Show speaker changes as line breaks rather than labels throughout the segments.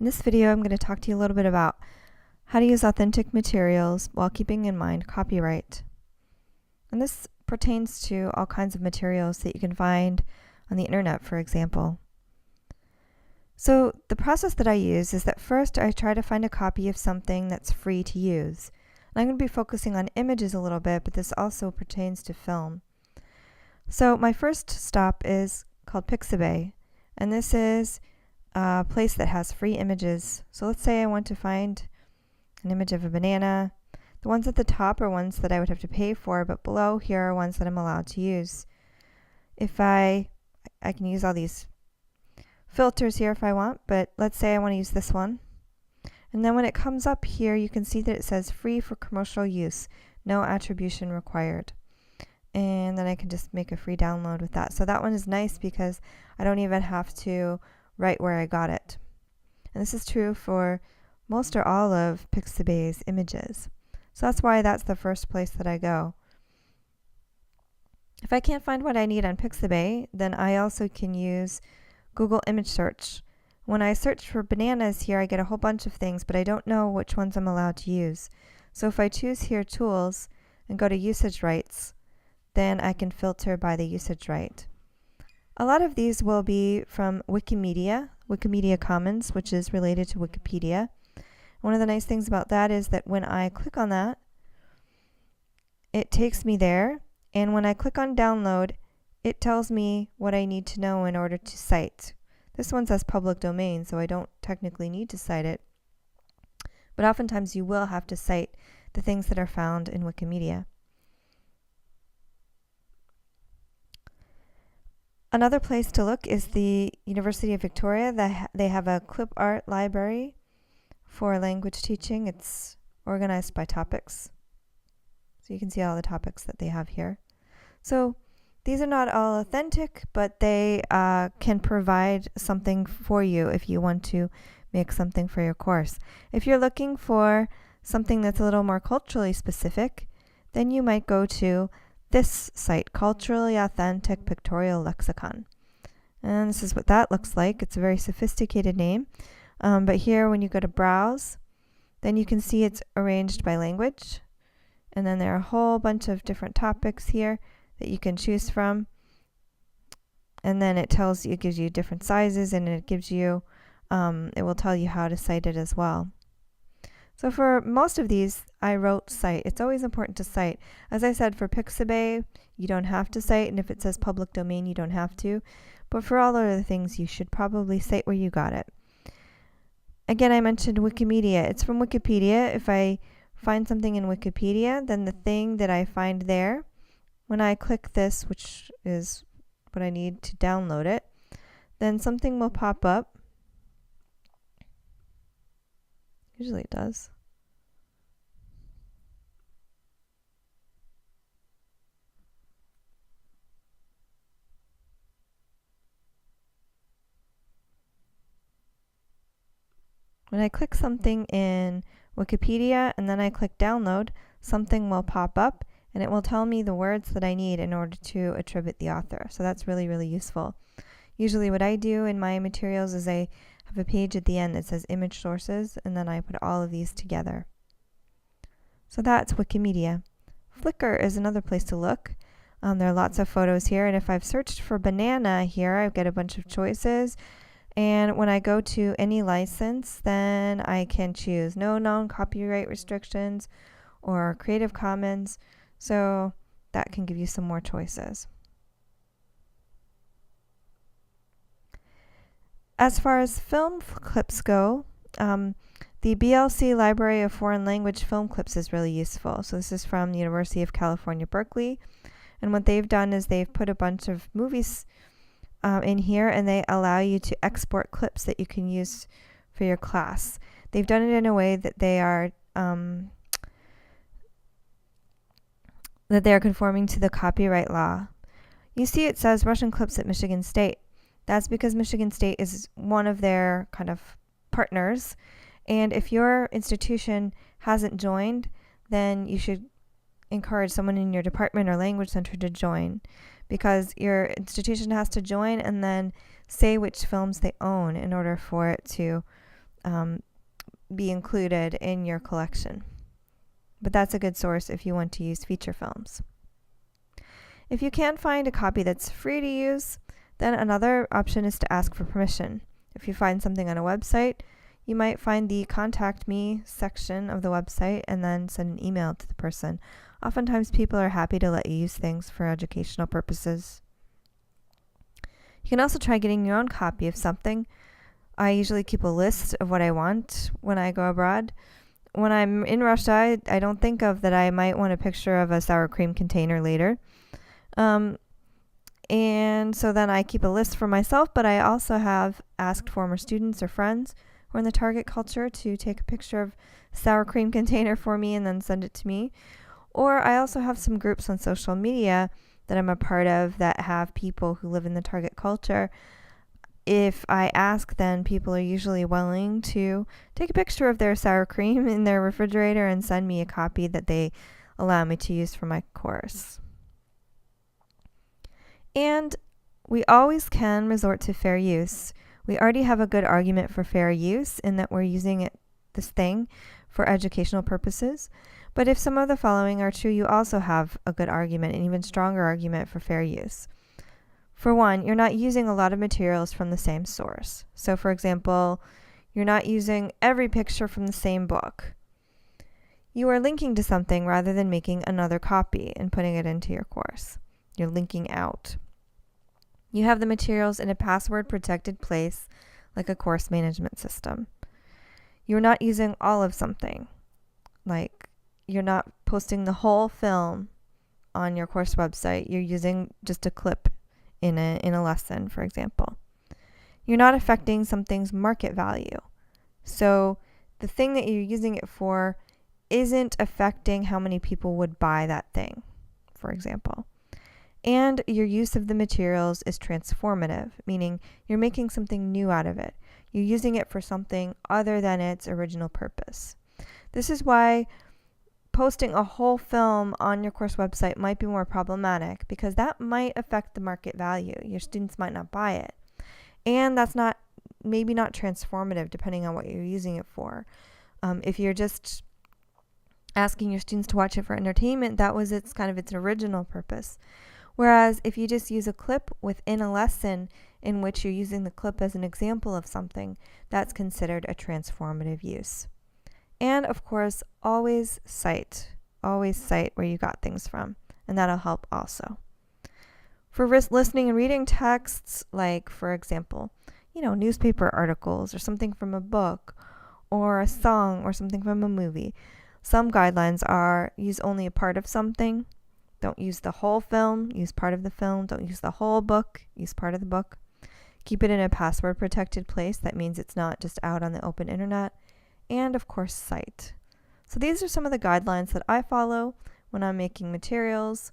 In this video, I'm going to talk to you a little bit about how to use authentic materials while keeping in mind copyright. And this pertains to all kinds of materials that you can find on the internet, for example. So the process that I use is that first I try to find a copy of something that's free to use. And I'm going to be focusing on images a little bit, but this also pertains to film. So my first stop is called Pixabay, and this is a place that has free images. So let's say I want to find an image of a banana. The ones at the top are ones that I would have to pay for, but below here are ones that I'm allowed to use. If I can use all these filters here if I want, but let's say I want to use this one. And then when it comes up here, you can see that it says free for commercial use, no attribution required. And then I can just make a free download with that. So that one is nice because I don't even have to write where I got it. And this is true for most or all of Pixabay's images. So that's why that's the first place that I go. If I can't find what I need on Pixabay, then I also can use Google image search. When I search for bananas here, I get a whole bunch of things, but I don't know which ones I'm allowed to use. So if I choose here Tools and go to Usage Rights, then I can filter by the usage right. A lot of these will be from Wikimedia Commons, which is related to Wikipedia. One of the nice things about that is that when I click on that, it takes me there, and when I click on download, it tells me what I need to know in order to cite. This one says public domain, so I don't technically need to cite it, but oftentimes you will have to cite the things that are found in Wikimedia. Another place to look is the University of Victoria. They have a clip art library for language teaching. It's organized by topics. So you can see all the topics that they have here. So these are not all authentic, but they can provide something for you if you want to make something for your course. If you're looking for something that's a little more culturally specific, then you might go to this site, Culturally Authentic Pictorial Lexicon. And this is what that looks like. It's a very sophisticated name. But here when you go to Browse, then you can see it's arranged by language. And then there are a whole bunch of different topics here that you can choose from. And then it gives you different sizes, and it gives you, it will tell you how to cite it as well. So for most of these, I wrote cite. It's always important to cite. As I said, for Pixabay, you don't have to cite, and if it says public domain, you don't have to. But for all other things, you should probably cite where you got it. Again, I mentioned Wikimedia. It's from Wikipedia. If I find something in Wikipedia, then the thing that I find there, when I click this, which is what I need to download it, then something will pop up. Usually it does. When I click something in Wikipedia and then I click download, something will pop up and it will tell me the words that I need in order to attribute the author. So that's really, really useful. Usually what I do in my materials is I have a page at the end that says image sources, and then I put all of these together. So that's Wikimedia. Flickr is another place to look. There are lots of photos here, and if I've searched for banana here, I get a bunch of choices. And when I go to any license, then I can choose no known copyright restrictions or Creative Commons. So that can give you some more choices. As far as film clips go, the BLC Library of Foreign Language Film Clips is really useful. So this is from the University of California, Berkeley. And what they've done is they've put a bunch of movies in here, and they allow you to export clips that you can use for your class. They've done it in a way that they are conforming to the copyright law. You see it says Russian clips at Michigan State. That's because Michigan State is one of their kind of partners, and if your institution hasn't joined, then you should encourage someone in your department or language center to join, because your institution has to join and then say which films they own in order for it to be included in your collection. But that's a good source if you want to use feature films. If you can't find a copy that's free to use, then another option is to ask for permission. If you find something on a website, you might find the Contact Me section of the website and then send an email to the person. Oftentimes people are happy to let you use things for educational purposes. You can also try getting your own copy of something. I usually keep a list of what I want when I go abroad. When I'm in Russia, I don't think of that I might want a picture of a sour cream container later. And so then I keep a list for myself, but I also have asked former students or friends who are in the target culture to take a picture of sour cream container for me and then send it to me. Or I also have some groups on social media that I'm a part of that have people who live in the target culture. If I ask, then people are usually willing to take a picture of their sour cream in their refrigerator and send me a copy that they allow me to use for my course. And we always can resort to fair use. We already have a good argument for fair use in that we're using this thing for educational purposes. But if some of the following are true, you also have a good argument, an even stronger argument for fair use. For one, you're not using a lot of materials from the same source. So for example, you're not using every picture from the same book. You are linking to something rather than making another copy and putting it into your course. You're linking out. You have the materials in a password-protected place, like a course management system. You're not using all of something, like you're not posting the whole film on your course website. You're using just a clip in a lesson, for example. You're not affecting something's market value. So the thing that you're using it for isn't affecting how many people would buy that thing, for example. And your use of the materials is transformative, meaning you're making something new out of it. You're using it for something other than its original purpose. This is why posting a whole film on your course website might be more problematic, because that might affect the market value. Your students might not buy it. And that's maybe not transformative depending on what you're using it for. If you're just asking your students to watch it for entertainment, that was its original purpose. Whereas if you just use a clip within a lesson in which you're using the clip as an example of something, that's considered a transformative use. And of course, always cite where you got things from, and that'll help also. For listening and reading texts, like for example, newspaper articles or something from a book or a song or something from a movie, some guidelines are use only a part of something. Don't use the whole film, use part of the film. Don't use the whole book, use part of the book. Keep it in a password protected place. That means it's not just out on the open internet. And of course, cite. So these are some of the guidelines that I follow when I'm making materials,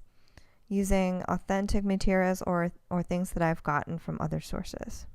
using authentic materials or things that I've gotten from other sources.